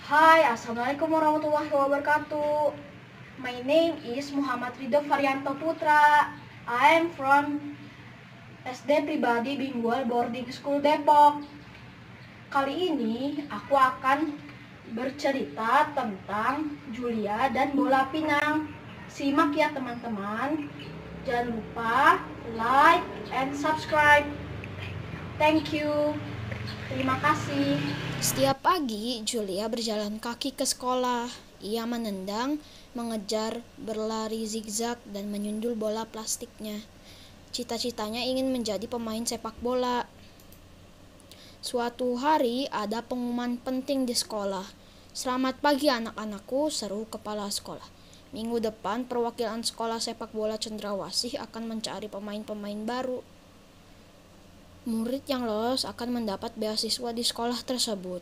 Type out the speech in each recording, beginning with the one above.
Hai, Assalamualaikum warahmatullahi wabarakatuh. My name is Muhammad Ridho Varianto Putra. I am from SD Pribadi Bimbel Boarding School Depok. Kali ini aku akan bercerita tentang Julia dan bola pinang. Simak ya teman-teman. Jangan lupa like and subscribe. Thank you. Terima kasih. Setiap pagi, Julia berjalan kaki ke sekolah. Ia menendang, mengejar, berlari zigzag, dan menyundul bola plastiknya. Cita-citanya ingin menjadi pemain sepak bola. Suatu hari, ada pengumuman penting di sekolah. "Selamat pagi anak-anakku," seru kepala sekolah. "Minggu depan, perwakilan sekolah sepak bola Cendrawasih akan mencari pemain-pemain baru. Murid yang lolos akan mendapat beasiswa di sekolah tersebut."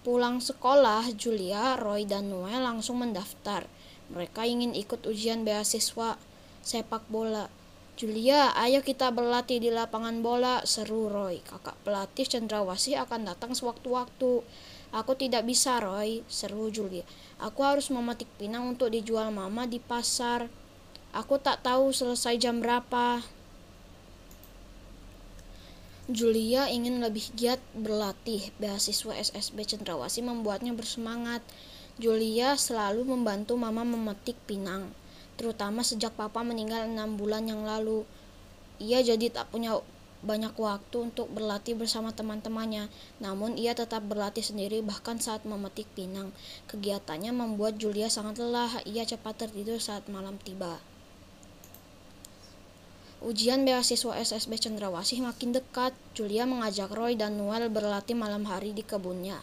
Pulang sekolah, Julia, Roy, dan Noel langsung mendaftar. Mereka ingin ikut ujian beasiswa sepak bola. "Julia, ayo kita berlatih di lapangan bola," seru Roy. "Kakak pelatih Cendrawasih akan datang sewaktu-waktu." "Aku tidak bisa, Roy," seru Julia. "Aku harus memetik pinang untuk dijual mama di pasar. Aku tak tahu selesai jam berapa." Julia ingin lebih giat berlatih. Beasiswa SSB Cendrawasih membuatnya bersemangat. Julia selalu membantu mama memetik pinang, terutama sejak papa meninggal 6 bulan yang lalu. Ia jadi tak punya banyak waktu untuk berlatih bersama teman-temannya. Namun ia tetap berlatih sendiri bahkan saat memetik pinang. Kegiatannya membuat Julia sangat lelah. Ia cepat tertidur saat malam tiba. Ujian beasiswa SSB Cendrawasih makin dekat. Julia mengajak Roy dan Noel berlatih malam hari di kebunnya.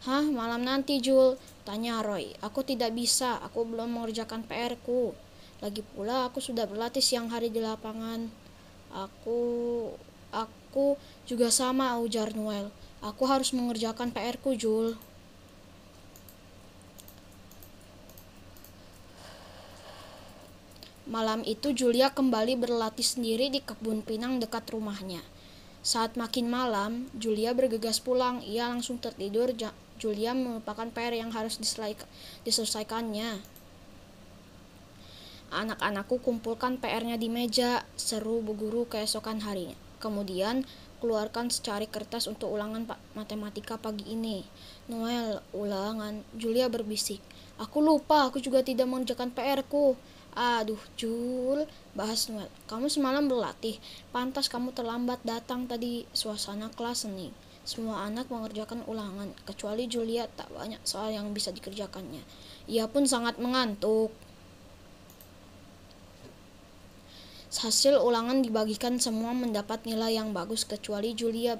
"Hah, malam nanti, Jul?" tanya Roy. "Aku tidak bisa, aku belum mengerjakan PR-ku. Lagi pula aku sudah berlatih siang hari di lapangan." Aku juga sama," ujar Noel. "Aku harus mengerjakan PR-ku, Jul." Malam itu Julia kembali berlatih sendiri di kebun pinang dekat rumahnya. Saat makin malam, Julia bergegas pulang. Ia langsung tertidur. Julia melupakan PR yang harus diselesaikannya. "Anak-anakku, kumpulkan PR-nya di meja," seru bu guru keesokan harinya. "Kemudian keluarkan secari kertas untuk ulangan matematika pagi ini." "Noel, ulangan," Julia berbisik. "Aku lupa, aku juga tidak mengerjakan PR-ku." "Aduh, Jul," bahas Noel. "Kamu semalam berlatih, pantas kamu terlambat datang tadi." Suasana kelas seni. Semua anak mengerjakan ulangan, kecuali Julia. Tak banyak soal yang bisa dikerjakannya. Ia pun sangat mengantuk. Hasil ulangan dibagikan, semua mendapat nilai yang bagus kecuali Julia.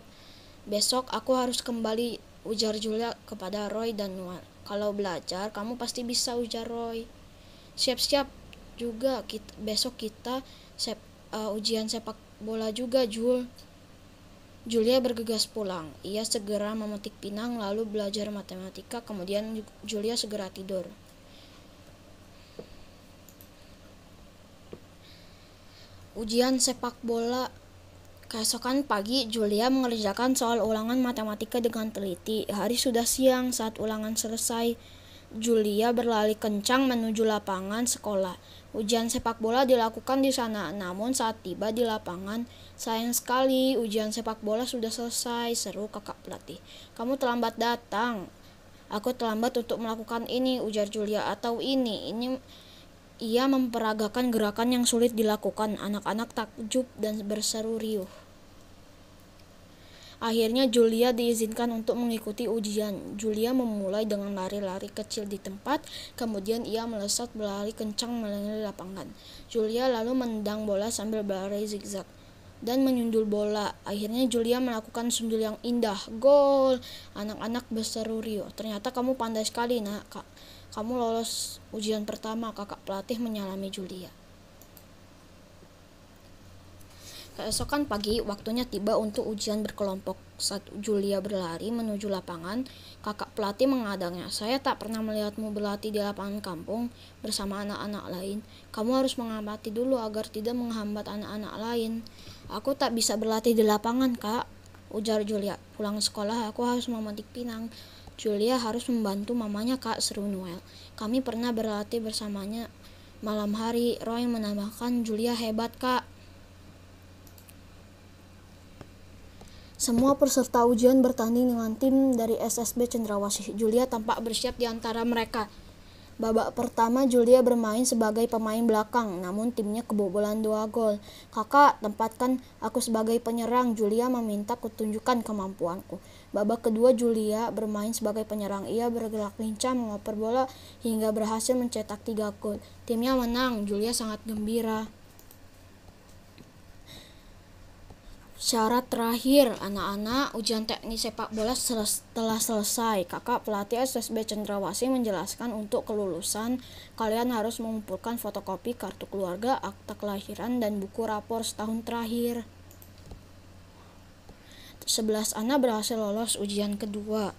"Besok aku harus kembali," ujar Julia kepada Roy dan Noel. "Kalau belajar, kamu pasti bisa," ujar Roy. "Siap-siap juga, besok kita ujian sepak bola juga, Jul." Julia bergegas pulang. Ia segera memetik pinang lalu belajar matematika, kemudian Julia segera tidur. Ujian sepak bola. Keesokan pagi, Julia mengerjakan soal ulangan matematika dengan teliti. Hari sudah siang saat ulangan selesai. Julia berlari kencang menuju lapangan sekolah. Ujian sepak bola dilakukan di sana, namun saat tiba di lapangan, "Sayang sekali, ujian sepak bola sudah selesai," seru kakak pelatih. "Kamu terlambat datang." "Aku terlambat untuk melakukan ini," ujar Julia. "Atau ini." Ia memperagakan gerakan yang sulit dilakukan. Anak-anak takjub dan berseru riuh. Akhirnya Julia diizinkan untuk mengikuti ujian. Julia memulai dengan lari-lari kecil di tempat, kemudian ia melesat berlari kencang mengelilingi lapangan. Julia lalu menendang bola sambil berlari zigzag dan menyundul bola. Akhirnya Julia melakukan sundul yang indah. "Gol!" Anak-anak berseru riuh. "Ternyata kamu pandai sekali, Nak. Kamu lolos ujian pertama," kakak pelatih menyalami Julia. Keesokan pagi, waktunya tiba untuk ujian berkelompok. Saat Julia berlari menuju lapangan, kakak pelatih mengadangnya. "Saya tak pernah melihatmu berlatih di lapangan kampung bersama anak-anak lain. Kamu harus mengamati dulu agar tidak menghambat anak-anak lain." "Aku tak bisa berlatih di lapangan, Kak," ujar Julia. "Pulang sekolah aku harus memetik pinang." Julia harus membantu mamanya, Kak, seru Noel. Kami pernah berlatih bersamanya malam hari. Roy menambahkan, Julia hebat, Kak. Semua peserta ujian bertanding dengan tim dari SSB Cendrawasih. Julia tampak bersiap di antara mereka. Babak pertama Julia bermain sebagai pemain belakang, namun timnya kebobolan 2 gol. Kakak, tempatkan aku sebagai penyerang, Julia meminta kutunjukkan kemampuanku. Babak kedua Julia bermain sebagai penyerang. Ia bergerak lincah mengoper bola hingga berhasil mencetak 3 gol. Timnya menang, Julia sangat gembira. Syarat terakhir, anak-anak, ujian teknis sepak bola telah selesai. Kakak pelatih SSB Cendrawasih menjelaskan untuk kelulusan, kalian harus mengumpulkan fotokopi kartu keluarga, akta kelahiran, dan buku rapor setahun terakhir. 11 anak berhasil lolos ujian kedua,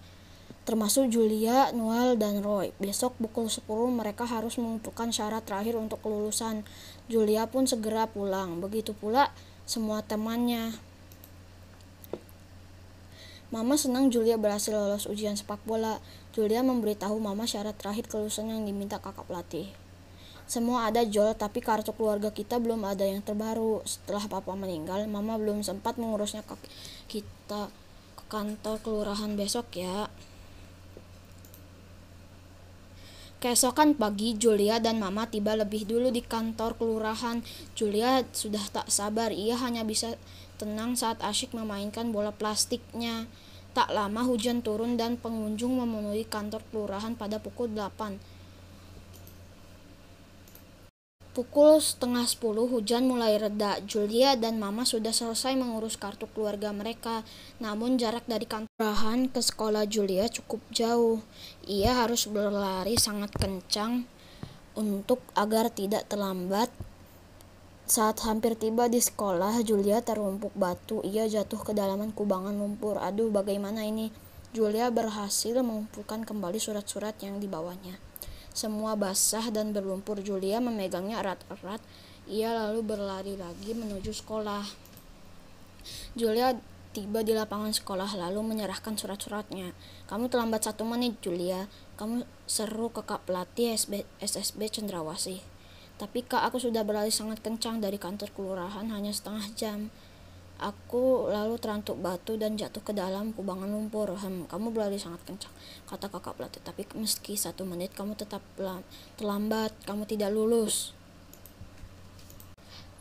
termasuk Julia, Noel, dan Roy. Besok pukul 10 mereka harus mengumpulkan syarat terakhir untuk kelulusan. Julia pun segera pulang, begitu pula semua temannya. Mama senang Julia berhasil lolos ujian sepak bola. Julia memberitahu Mama syarat terakhir kelulusan yang diminta kakak pelatih. Semua ada, Joel, tapi kartu keluarga kita belum ada yang terbaru. Setelah Papa meninggal, Mama belum sempat mengurusnya kita ke kantor kelurahan besok ya. Keesokan pagi, Julia dan Mama tiba lebih dulu di kantor kelurahan. Julia sudah tak sabar, ia hanya bisa tenang saat asyik memainkan bola plastiknya. Tak lama hujan turun dan pengunjung memenuhi kantor kelurahan pada pukul 8. Pukul setengah 10 hujan mulai reda. Julia dan Mama sudah selesai mengurus kartu keluarga mereka. Namun jarak dari kantor kelurahan ke sekolah Julia cukup jauh. Ia harus berlari sangat kencang agar tidak terlambat. Saat hampir tiba di sekolah, Julia terumpuk batu. Ia jatuh ke dalaman kubangan lumpur. Aduh, bagaimana ini? Julia berhasil mengumpulkan kembali surat-surat yang dibawanya. Semua basah dan berlumpur. Julia memegangnya erat-erat. Ia lalu berlari lagi menuju sekolah. Julia tiba di lapangan sekolah lalu menyerahkan surat-suratnya. Kamu terlambat 1 menit, Julia. Kamu seru kakak pelatih SSB Cendrawasih. Tapi Kak, aku sudah berlari sangat kencang dari kantor kelurahan hanya setengah jam. Aku lalu terantuk batu dan jatuh ke dalam kubangan lumpur. Kamu berlari sangat kencang, kata kakak pelatih. Tapi meski 1 menit kamu tetap terlambat, kamu tidak lulus.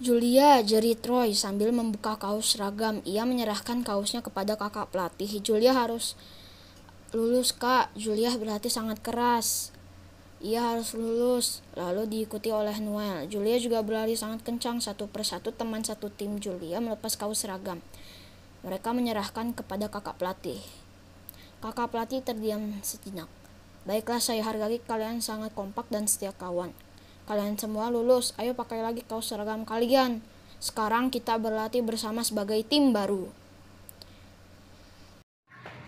Julia, jerit Roy sambil membuka kaos seragam. Ia menyerahkan kaosnya kepada kakak pelatih. Julia harus lulus, Kak. Julia berlatih sangat keras. Ia harus lulus, lalu diikuti oleh Noel. Julia juga berlari sangat kencang. Satu persatu teman satu tim Julia melepas kaos seragam. Mereka menyerahkan kepada kakak pelatih. Kakak pelatih terdiam sejenak. Baiklah, saya hargai kalian sangat kompak dan setia kawan. Kalian semua lulus, ayo pakai lagi kaos seragam kalian. Sekarang kita berlatih bersama sebagai tim baru.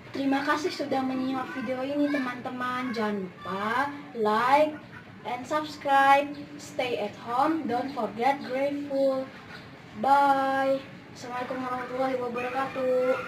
Terima kasih sudah menyimak video ini teman-teman. Jangan lupa like and subscribe. Stay at home, don't forget grateful. Bye. Assalamualaikum warahmatullahi wabarakatuh.